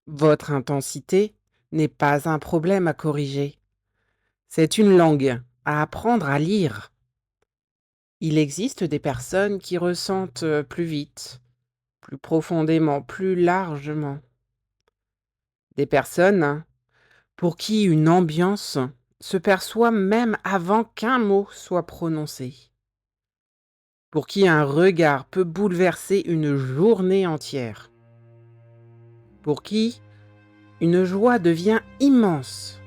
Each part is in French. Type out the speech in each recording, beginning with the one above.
Votre intensité n'est pas un problème à corriger. C'est une langue à apprendre à lire. Il existe des personnes qui ressentent plus vite, plus profondément, plus largement. Des personnes pour qui une ambiance se perçoit même avant qu'un mot soit prononcé. Pour qui un regard peut bouleverser une journée entière. Pour qui une joie devient immense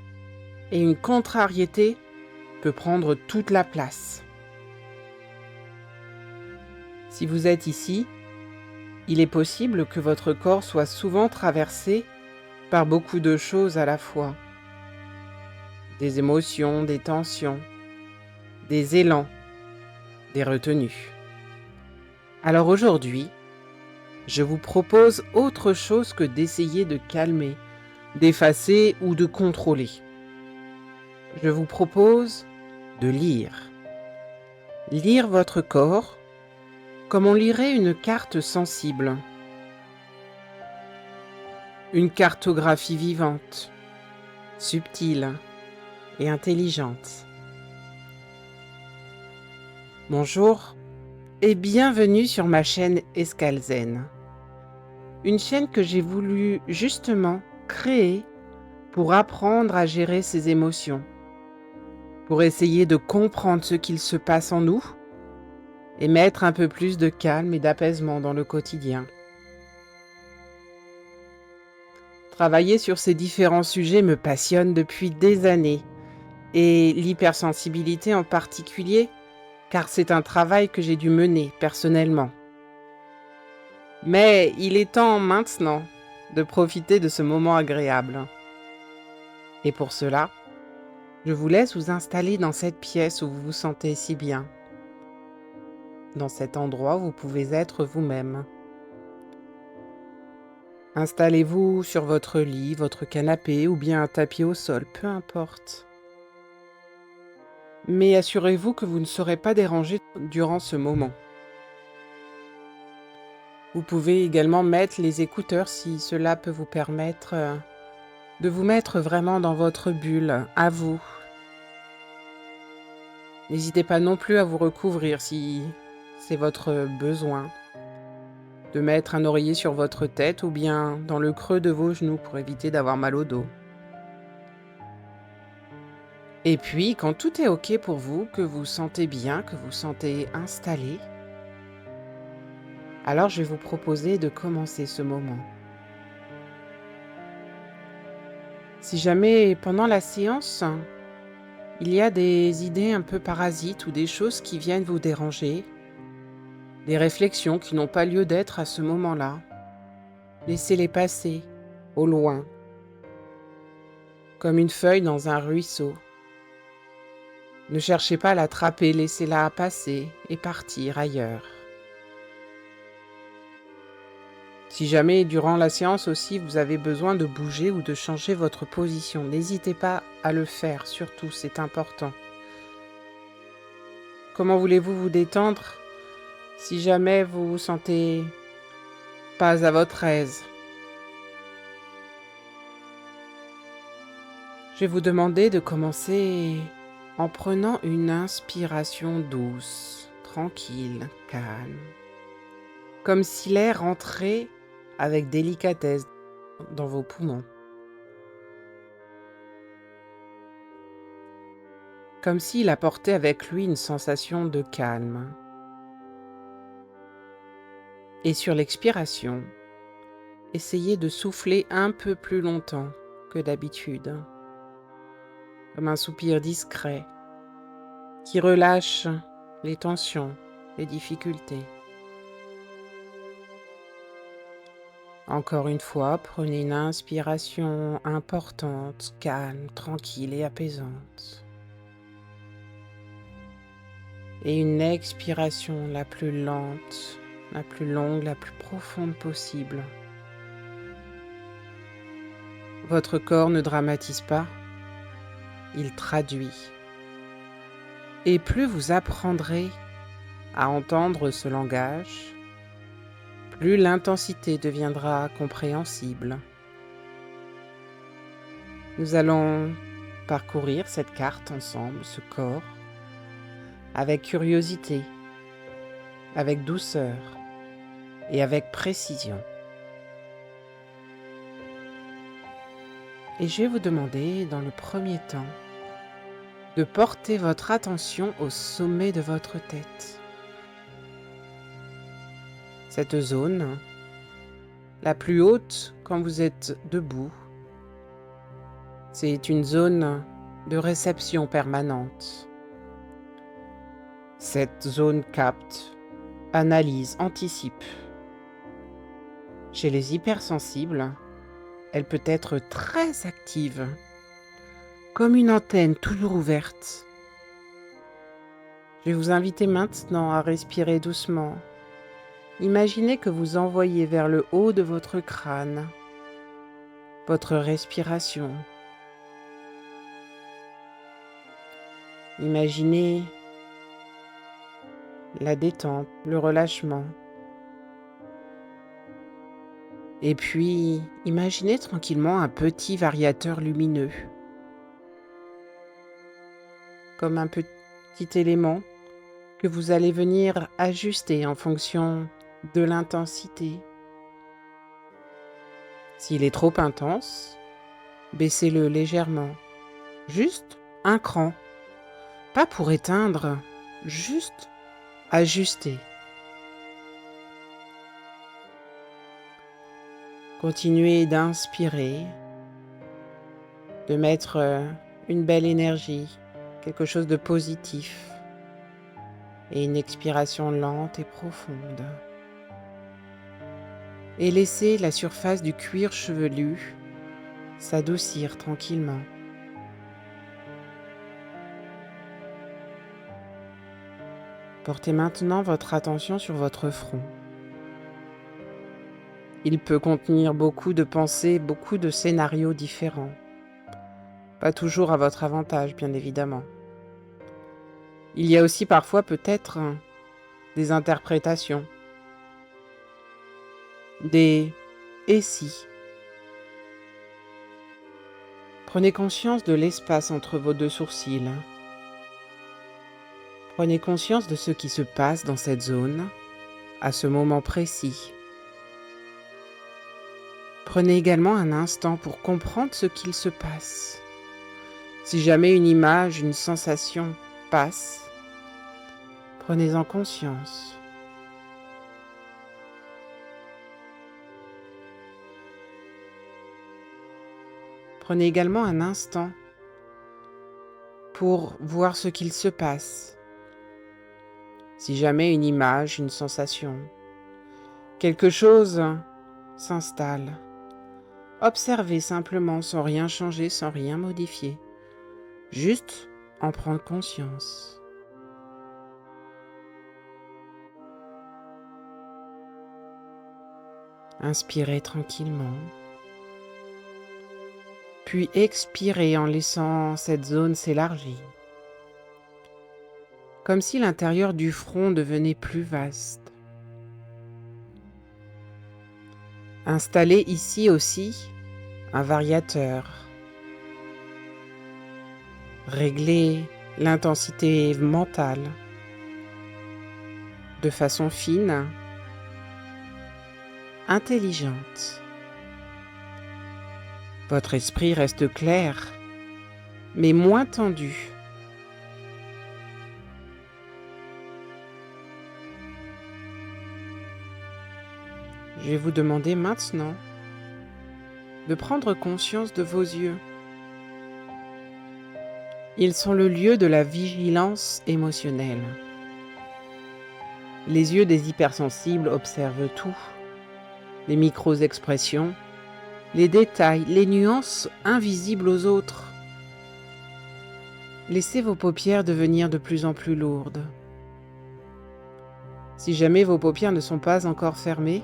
et une contrariété peut prendre toute la place. Si vous êtes ici, il est possible que votre corps soit souvent traversé par beaucoup de choses à la fois. Des émotions, des tensions, des élans, des retenues. Alors aujourd'hui, je vous propose autre chose que d'essayer de calmer, d'effacer ou de contrôler. Je vous propose de lire. Lire votre corps comme on lirait une carte sensible. Une cartographie vivante, subtile et intelligente. Bonjour et bienvenue sur ma chaîne Escalzen. Une chaîne que j'ai voulu justement créer pour apprendre à gérer ses émotions, pour essayer de comprendre ce qu'il se passe en nous et mettre un peu plus de calme et d'apaisement dans le quotidien. Travailler sur ces différents sujets me passionne depuis des années, et l'hypersensibilité en particulier, car c'est un travail que j'ai dû mener personnellement. Mais il est temps maintenant de profiter de ce moment agréable. Et pour cela, je vous laisse vous installer dans cette pièce où vous vous sentez si bien. Dans cet endroit où vous pouvez être vous-même. Installez-vous sur votre lit, votre canapé ou bien un tapis au sol, peu importe. Mais assurez-vous que vous ne serez pas dérangé durant ce moment. Vous pouvez également mettre les écouteurs si cela peut vous permettre de vous mettre vraiment dans votre bulle, à vous. N'hésitez pas non plus à vous recouvrir si c'est votre besoin. De mettre un oreiller sur votre tête ou bien dans le creux de vos genoux pour éviter d'avoir mal au dos. Et puis, quand tout est OK pour vous, que vous sentez bien, que vous sentez installé, alors je vais vous proposer de commencer ce moment. Si jamais pendant la séance, il y a des idées un peu parasites ou des choses qui viennent vous déranger, des réflexions qui n'ont pas lieu d'être à ce moment-là, laissez-les passer, au loin, comme une feuille dans un ruisseau. Ne cherchez pas à l'attraper, laissez-la passer et partir ailleurs. Si jamais durant la séance aussi vous avez besoin de bouger ou de changer votre position, n'hésitez pas à le faire, surtout c'est important. Comment voulez-vous vous détendre si jamais vous vous sentez pas à votre aise? Je vais vous demander de commencer en prenant une inspiration douce, tranquille, calme, comme si l'air entrait avec délicatesse dans vos poumons, comme s'il apportait avec lui une sensation de calme. Et sur l'expiration, essayez de souffler un peu plus longtemps que d'habitude, comme un soupir discret qui relâche les tensions, les difficultés. Encore une fois, prenez une inspiration importante, calme, tranquille et apaisante. Et une expiration la plus lente, la plus longue, la plus profonde possible. Votre corps ne dramatise pas, il traduit. Et plus vous apprendrez à entendre ce langage, plus l'intensité deviendra compréhensible. Nous allons parcourir cette carte ensemble, ce corps, avec curiosité, avec douceur et avec précision. Et je vais vous demander, dans le premier temps, de porter votre attention au sommet de votre tête. Cette zone, la plus haute quand vous êtes debout, c'est une zone de réception permanente. Cette zone capte, analyse, anticipe. Chez les hypersensibles, elle peut être très active, comme une antenne toujours ouverte. Je vais vous inviter maintenant à respirer doucement. Imaginez que vous envoyez vers le haut de votre crâne votre respiration. Imaginez la détente, le relâchement. Et puis, imaginez tranquillement un petit variateur lumineux, comme un petit élément que vous allez venir ajuster en fonction de l'intensité. S'il est trop intense, baissez-le légèrement, juste un cran, pas pour éteindre, juste ajuster. Continuez d'inspirer, de mettre une belle énergie, quelque chose de positif, et une expiration lente et profonde. Et laissez la surface du cuir chevelu s'adoucir tranquillement. Portez maintenant votre attention sur votre front. Il peut contenir beaucoup de pensées, beaucoup de scénarios différents. Pas toujours à votre avantage, bien évidemment. Il y a aussi parfois peut-être des interprétations, des « et si ». Prenez conscience de l'espace entre vos deux sourcils. Prenez conscience de ce qui se passe dans cette zone, à ce moment précis. Prenez également un instant pour comprendre ce qu'il se passe. Si jamais une image, une sensation passe, prenez-en conscience. Prenez également un instant pour voir ce qu'il se passe. Si jamais une image, une sensation, quelque chose s'installe, observez simplement sans rien changer, sans rien modifier. Juste en prendre conscience. Inspirez tranquillement. Puis expirez en laissant cette zone s'élargir. Comme si l'intérieur du front devenait plus vaste. Installez ici aussi un variateur. Réglez l'intensité mentale de façon fine, intelligente. Votre esprit reste clair, mais moins tendu. Je vais vous demander maintenant de prendre conscience de vos yeux. Ils sont le lieu de la vigilance émotionnelle. Les yeux des hypersensibles observent tout, les micro-expressions, les détails, les nuances invisibles aux autres. Laissez vos paupières devenir de plus en plus lourdes. Si jamais vos paupières ne sont pas encore fermées,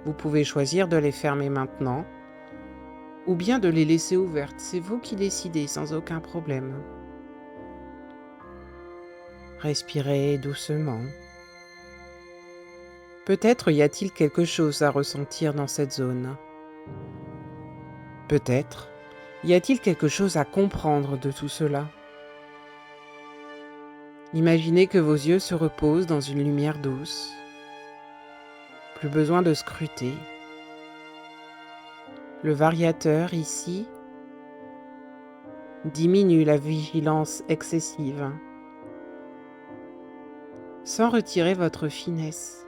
vous pouvez choisir de les fermer maintenant ou bien de les laisser ouvertes. C'est vous qui décidez sans aucun problème. Respirez doucement. Peut-être y a-t-il quelque chose à ressentir dans cette zone. Peut-être Y a-t-il quelque chose à comprendre de tout cela? Imaginez que vos yeux se reposent dans une lumière douce. Plus besoin de scruter. Le variateur, ici, diminue la vigilance excessive, sans retirer votre finesse.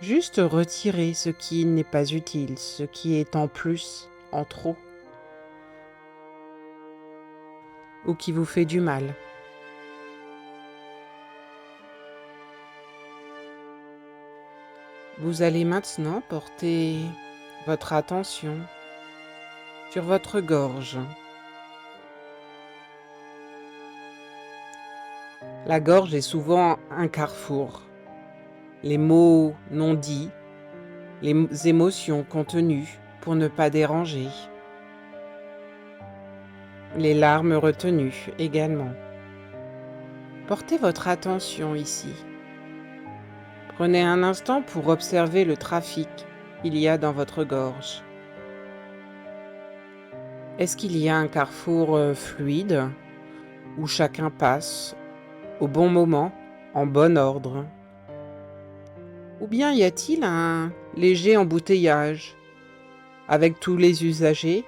Juste retirer ce qui n'est pas utile, ce qui est en plus, en trop, ou qui vous fait du mal. Vous allez maintenant porter votre attention sur votre gorge. La gorge est souvent un carrefour. Les mots non dits, les émotions contenues pour ne pas déranger, les larmes retenues également. Portez votre attention ici. Prenez un instant pour observer le trafic qu'il y a dans votre gorge. Est-ce qu'il y a un carrefour fluide où chacun passe au bon moment, en bon ordre? Ou bien y a-t-il un léger embouteillage avec tous les usagers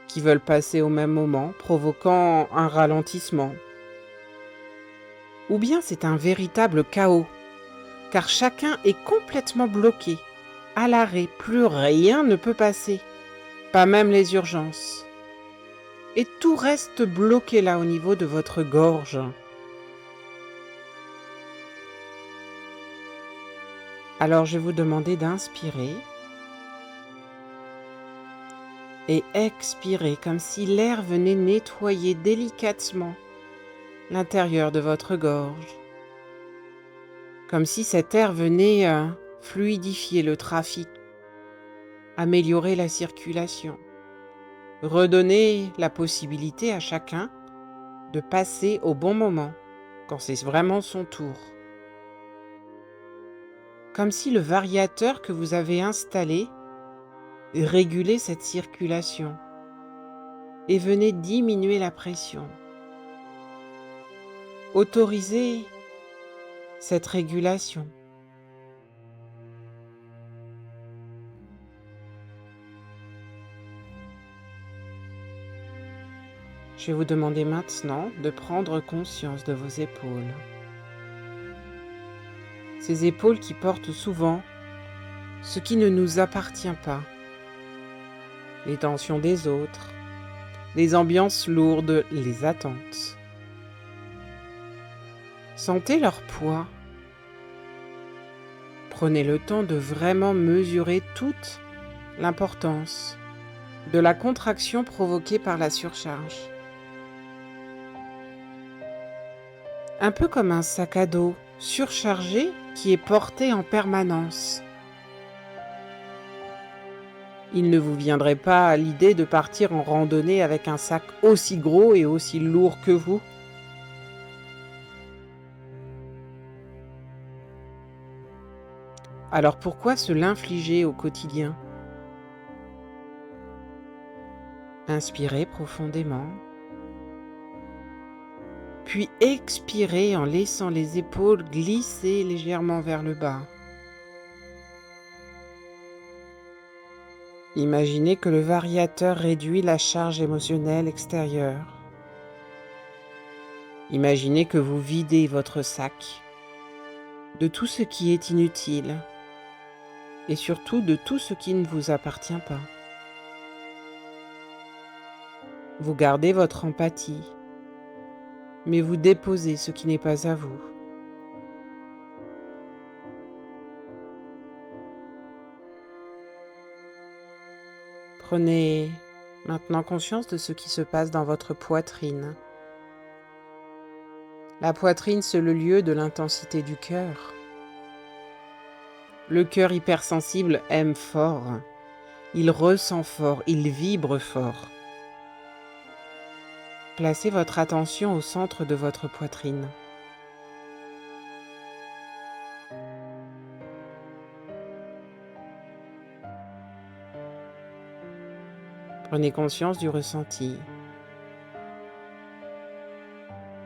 qui veulent passer au même moment, provoquant un ralentissement? Ou bien c'est un véritable chaos, car chacun est complètement bloqué, à l'arrêt, plus rien ne peut passer, pas même les urgences. Et tout reste bloqué là au niveau de votre gorge. Alors je vais vous demander d'inspirer et expirer comme si l'air venait nettoyer délicatement l'intérieur de votre gorge. Comme si cet air venait fluidifier le trafic, améliorer la circulation, redonner la possibilité à chacun de passer au bon moment, quand c'est vraiment son tour. Comme si le variateur que vous avez installé régulait cette circulation et venait diminuer la pression. Autorisez cette régulation. Je vais vous demander maintenant de prendre conscience de vos épaules. Ces épaules qui portent souvent ce qui ne nous appartient pas. Les tensions des autres, les ambiances lourdes, les attentes. Sentez leur poids. Prenez le temps de vraiment mesurer toute l'importance de la contraction provoquée par la surcharge. Un peu comme un sac à dos surchargé qui est porté en permanence. Il ne vous viendrait pas à l'idée de partir en randonnée avec un sac aussi gros et aussi lourd que vous? Alors pourquoi se l'infliger au quotidien? Inspirez profondément, puis expirez en laissant les épaules glisser légèrement vers le bas. Imaginez que le variateur réduit la charge émotionnelle extérieure. Imaginez que vous videz votre sac de tout ce qui est inutile et surtout de tout ce qui ne vous appartient pas. Vous gardez votre empathie, mais vous déposez ce qui n'est pas à vous. Prenez maintenant conscience de ce qui se passe dans votre poitrine. La poitrine, c'est le lieu de l'intensité du cœur. Le cœur hypersensible aime fort, il ressent fort, il vibre fort. Placez votre attention au centre de votre poitrine. Prenez conscience du ressenti,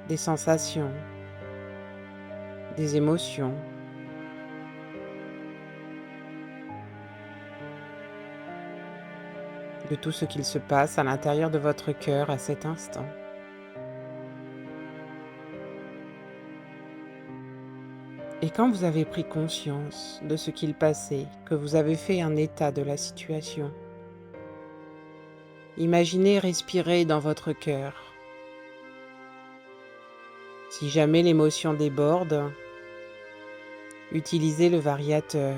des sensations, des émotions. De tout ce qu'il se passe à l'intérieur de votre cœur à cet instant. Et quand vous avez pris conscience de ce qu'il passait, que vous avez fait un état de la situation, imaginez respirer dans votre cœur. Si jamais l'émotion déborde, utilisez le variateur.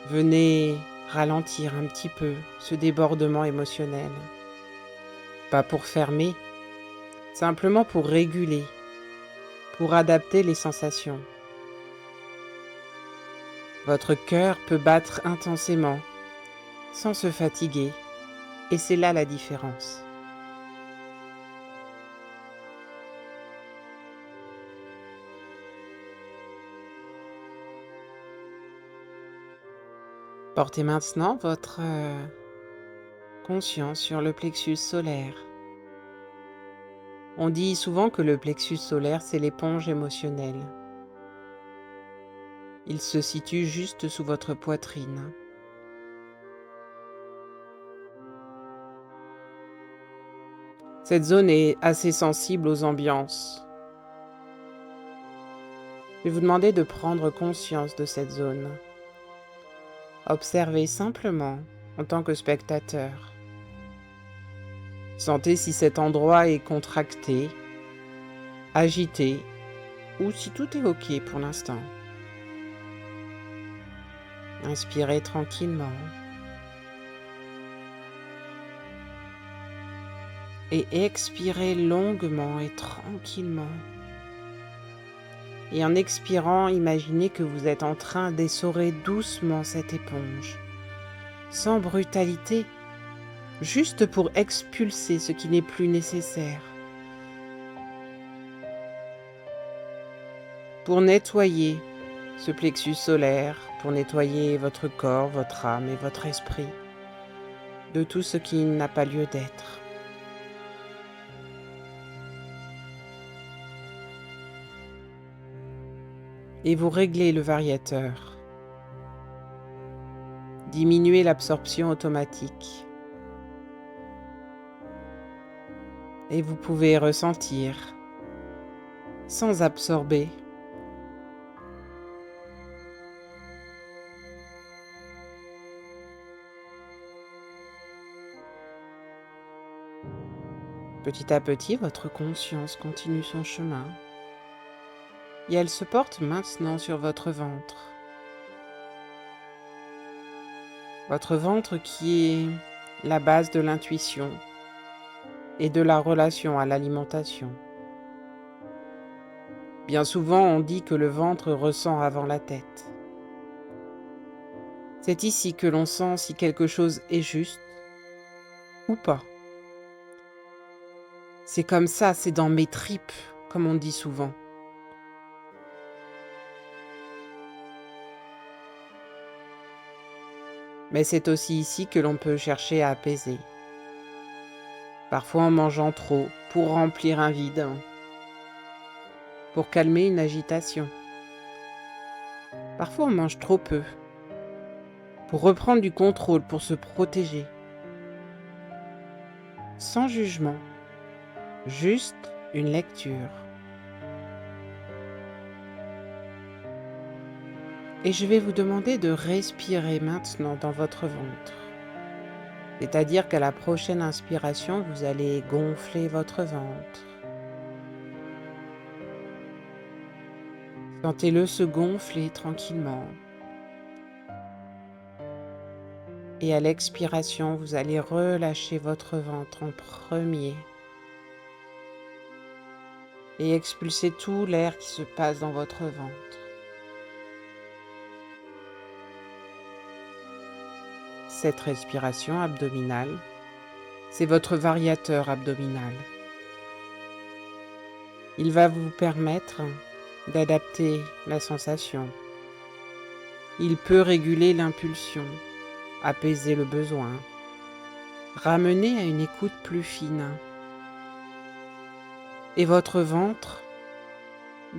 Venez ralentir un petit peu ce débordement émotionnel. Pas pour fermer, simplement pour réguler, pour adapter les sensations. Votre cœur peut battre intensément, sans se fatiguer, et c'est là la différence. Portez maintenant votre conscience sur le plexus solaire. On dit souvent que le plexus solaire, c'est l'éponge émotionnelle. Il se situe juste sous votre poitrine. Cette zone est assez sensible aux ambiances. Je vais vous demander de prendre conscience de cette zone. Observez simplement en tant que spectateur. Sentez si cet endroit est contracté, agité, ou si tout est OK pour l'instant. Inspirez tranquillement. Et expirez longuement et tranquillement. Et en expirant, imaginez que vous êtes en train d'essorer doucement cette éponge, sans brutalité, juste pour expulser ce qui n'est plus nécessaire. Pour nettoyer ce plexus solaire, pour nettoyer votre corps, votre âme et votre esprit de tout ce qui n'a pas lieu d'être. Et vous réglez le variateur. Diminuez l'absorption automatique. Et vous pouvez ressentir, sans absorber. Petit à petit, votre conscience continue son chemin. Et elle se porte maintenant sur votre ventre. Votre ventre qui est la base de l'intuition et de la relation à l'alimentation. Bien souvent, on dit que le ventre ressent avant la tête. C'est ici que l'on sent si quelque chose est juste ou pas. C'est comme ça, c'est dans mes tripes, comme on dit souvent. Mais c'est aussi ici que l'on peut chercher à apaiser. Parfois en mangeant trop, pour remplir un vide, pour calmer une agitation. Parfois on mange trop peu, pour reprendre du contrôle, pour se protéger. Sans jugement, juste une lecture. Et je vais vous demander de respirer maintenant dans votre ventre. C'est-à-dire qu'à la prochaine inspiration, vous allez gonfler votre ventre. Sentez-le se gonfler tranquillement. Et à l'expiration, vous allez relâcher votre ventre en premier. Et expulser tout l'air qui se passe dans votre ventre. Cette respiration abdominale, c'est votre variateur abdominal. Il va vous permettre d'adapter la sensation. Il peut réguler l'impulsion, apaiser le besoin. ramené à une écoute plus fine. Et votre ventre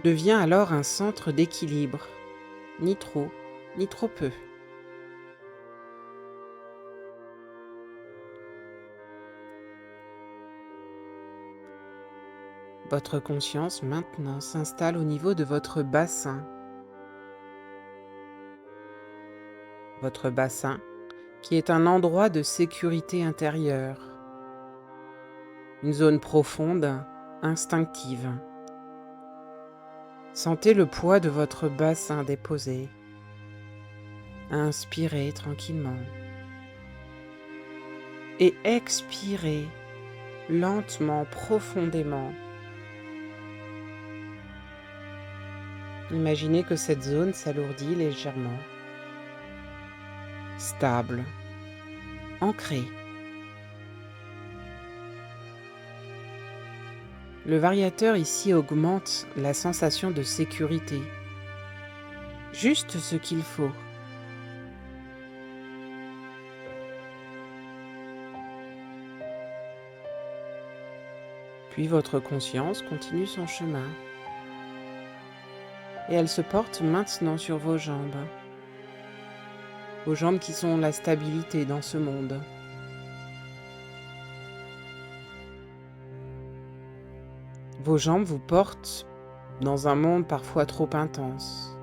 devient alors un centre d'équilibre, ni trop, ni trop peu. Votre conscience maintenant s'installe au niveau de votre bassin. Votre bassin qui est un endroit de sécurité intérieure, une zone profonde, instinctive. Sentez le poids de votre bassin déposé. Inspirez tranquillement. Et expirez lentement, profondément. Imaginez que cette zone s'alourdit légèrement. Stable, ancrée. Le variateur ici augmente la sensation de sécurité. Juste ce qu'il faut. Puis votre conscience continue son chemin. Et elle se porte maintenant sur vos jambes. Vos jambes qui sont la stabilité dans ce monde. Vos jambes vous portent dans un monde parfois trop intense.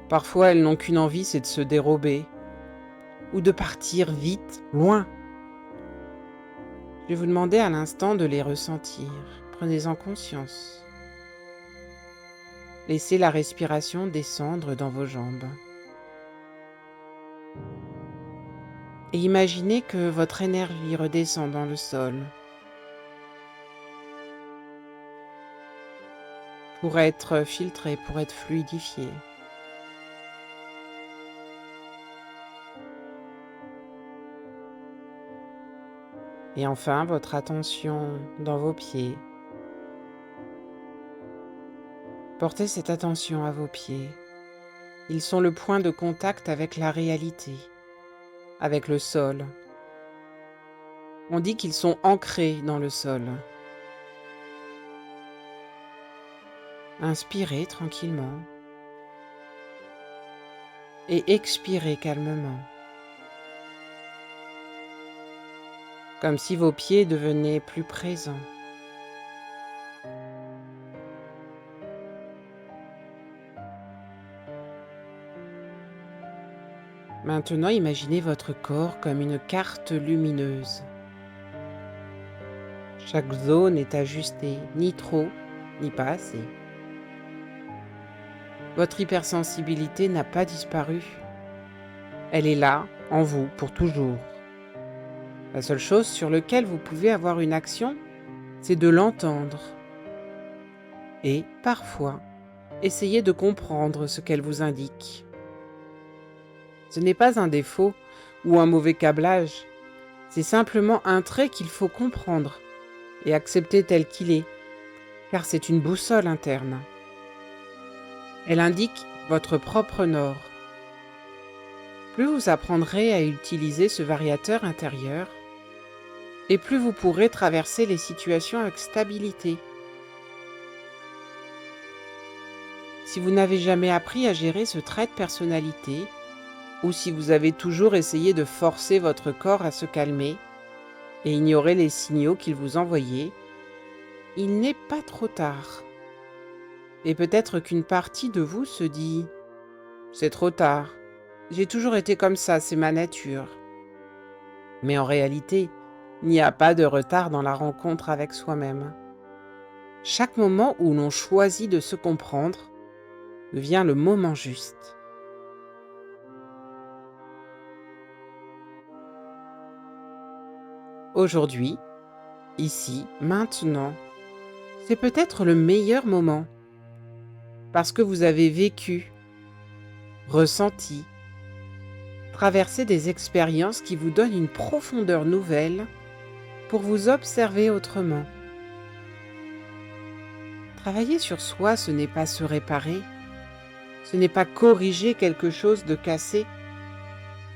Parfois, elles n'ont qu'une envie, c'est de se dérober ou de partir vite, loin. Je vais vous demander à l'instant de les ressentir. Prenez-en conscience. Laissez la respiration descendre dans vos jambes. Et imaginez que votre énergie redescend dans le sol pour être filtrée, pour être fluidifiée. Et enfin, votre attention dans vos pieds. Portez cette attention à vos pieds. Ils sont le point de contact avec la réalité, avec le sol. On dit qu'ils sont ancrés dans le sol. Inspirez tranquillement et expirez calmement. Comme si vos pieds devenaient plus présents. Maintenant, imaginez votre corps comme une carte lumineuse. Chaque zone est ajustée, ni trop, ni pas assez. Votre hypersensibilité n'a pas disparu. Elle est là, en vous, pour toujours. La seule chose sur laquelle vous pouvez avoir une action, c'est de l'entendre. Et, parfois, essayer de comprendre ce qu'elle vous indique. Ce n'est pas un défaut ou un mauvais câblage, c'est simplement un trait qu'il faut comprendre et accepter tel qu'il est, car c'est une boussole interne. Elle indique votre propre nord. Plus vous apprendrez à utiliser ce variateur intérieur, et plus vous pourrez traverser les situations avec stabilité. Si vous n'avez jamais appris à gérer ce trait de personnalité, ou si vous avez toujours essayé de forcer votre corps à se calmer et ignorer les signaux qu'il vous envoyait, il n'est pas trop tard. Et peut-être qu'une partie de vous se dit « C'est trop tard, j'ai toujours été comme ça, c'est ma nature ». Mais en réalité, il n'y a pas de retard dans la rencontre avec soi-même. Chaque moment où l'on choisit de se comprendre devient le moment juste. Aujourd'hui, ici, maintenant, c'est peut-être le meilleur moment parce que vous avez vécu, ressenti, traversé des expériences qui vous donnent une profondeur nouvelle pour vous observer autrement. Travailler sur soi, ce n'est pas se réparer, ce n'est pas corriger quelque chose de cassé,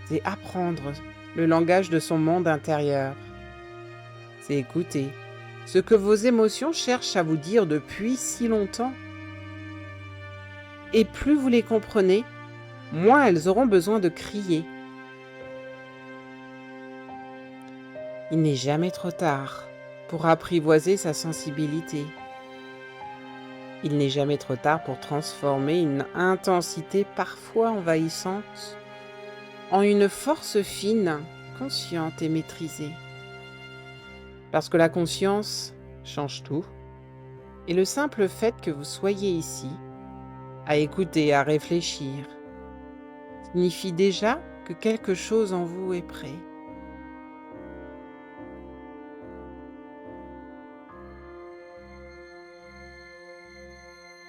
c'est apprendre le langage de son monde intérieur. C'est écouter ce que vos émotions cherchent à vous dire depuis si longtemps. Et plus vous les comprenez, moins elles auront besoin de crier. Il n'est jamais trop tard pour apprivoiser sa sensibilité. Il n'est jamais trop tard pour transformer une intensité parfois envahissante en une force fine, consciente et maîtrisée. Parce que la conscience change tout, et le simple fait que vous soyez ici, à écouter, à réfléchir, signifie déjà que quelque chose en vous est prêt.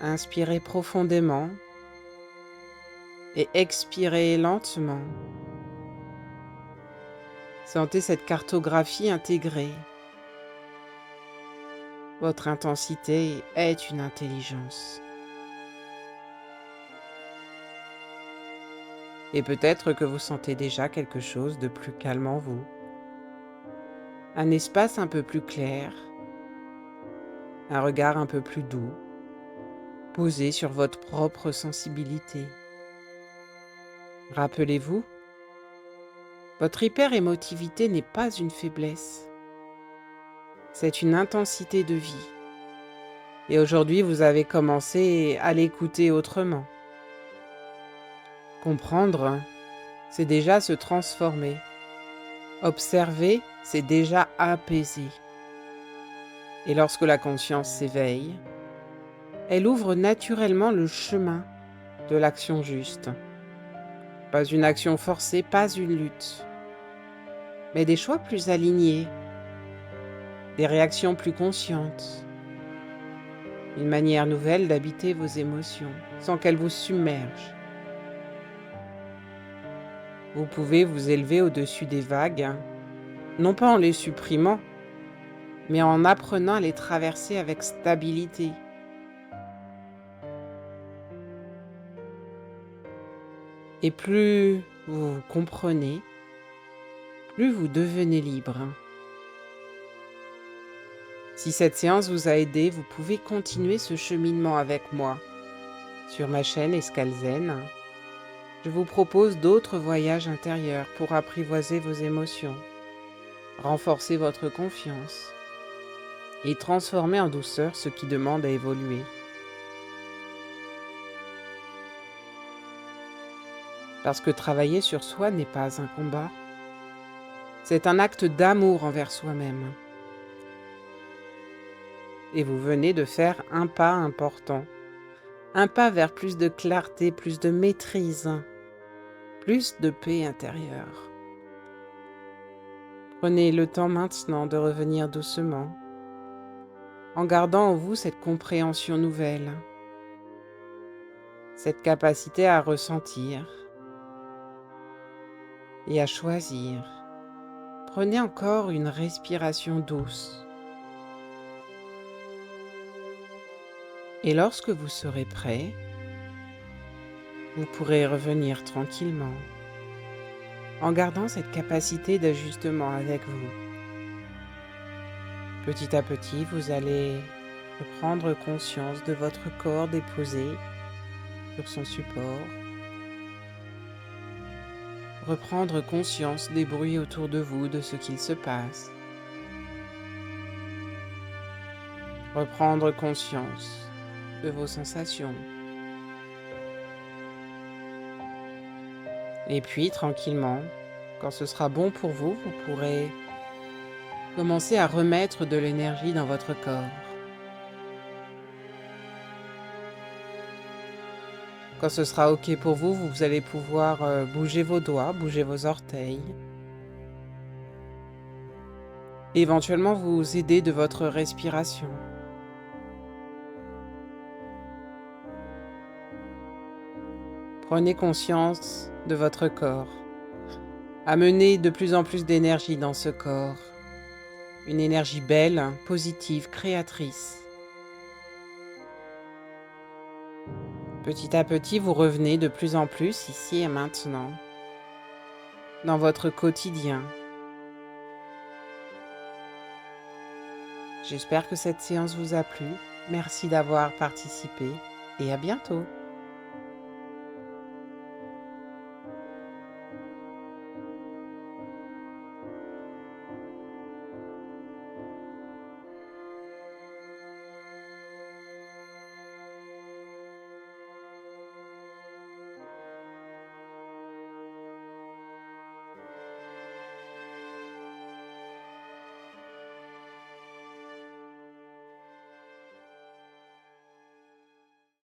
Inspirez profondément et expirez lentement. Sentez cette cartographie intégrée. Votre intensité est une intelligence. Et peut-être que vous sentez déjà quelque chose de plus calme en vous. Un espace un peu plus clair, un regard un peu plus doux, posé sur votre propre sensibilité. Rappelez-vous, votre hyper-émotivité n'est pas une faiblesse, c'est une intensité de vie. Et aujourd'hui, vous avez commencé à l'écouter autrement. Comprendre, c'est déjà se transformer. Observer, c'est déjà apaiser. Et lorsque la conscience s'éveille, elle ouvre naturellement le chemin de l'action juste. Pas une action forcée, pas une lutte, mais des choix plus alignés, des réactions plus conscientes, une manière nouvelle d'habiter vos émotions sans qu'elles vous submergent. Vous pouvez vous élever au-dessus des vagues, non pas en les supprimant, mais en apprenant à les traverser avec stabilité. Et plus vous comprenez, plus vous devenez libre. Si cette séance vous a aidé, vous pouvez continuer ce cheminement avec moi. Sur ma chaîne Escale Zen, je vous propose d'autres voyages intérieurs pour apprivoiser vos émotions, renforcer votre confiance et transformer en douceur ce qui demande à évoluer. Parce que travailler sur soi n'est pas un combat, c'est un acte d'amour envers soi-même. Et vous venez de faire un pas important, un pas vers plus de clarté, plus de maîtrise, plus de paix intérieure. Prenez le temps maintenant de revenir doucement, en gardant en vous cette compréhension nouvelle, cette capacité à ressentir et à choisir. Prenez encore une respiration douce. Et lorsque vous serez prêt, vous pourrez revenir tranquillement, en gardant cette capacité d'ajustement avec vous. Petit à petit, vous allez prendre conscience de votre corps déposé sur son support, reprendre conscience des bruits autour de vous, de ce qu'il se passe, reprendre conscience de vos sensations. Et puis, tranquillement, quand ce sera bon pour vous, vous pourrez commencer à remettre de l'énergie dans votre corps. Quand ce sera OK pour vous, vous allez pouvoir bouger vos doigts, bouger vos orteils. Et éventuellement vous aider de votre respiration. Prenez conscience de votre corps. Amenez de plus en plus d'énergie dans ce corps. Une énergie belle, positive, créatrice. Petit à petit, vous revenez de plus en plus ici et maintenant. dans votre quotidien. J'espère que cette séance vous a plu. Merci d'avoir participé et à bientôt.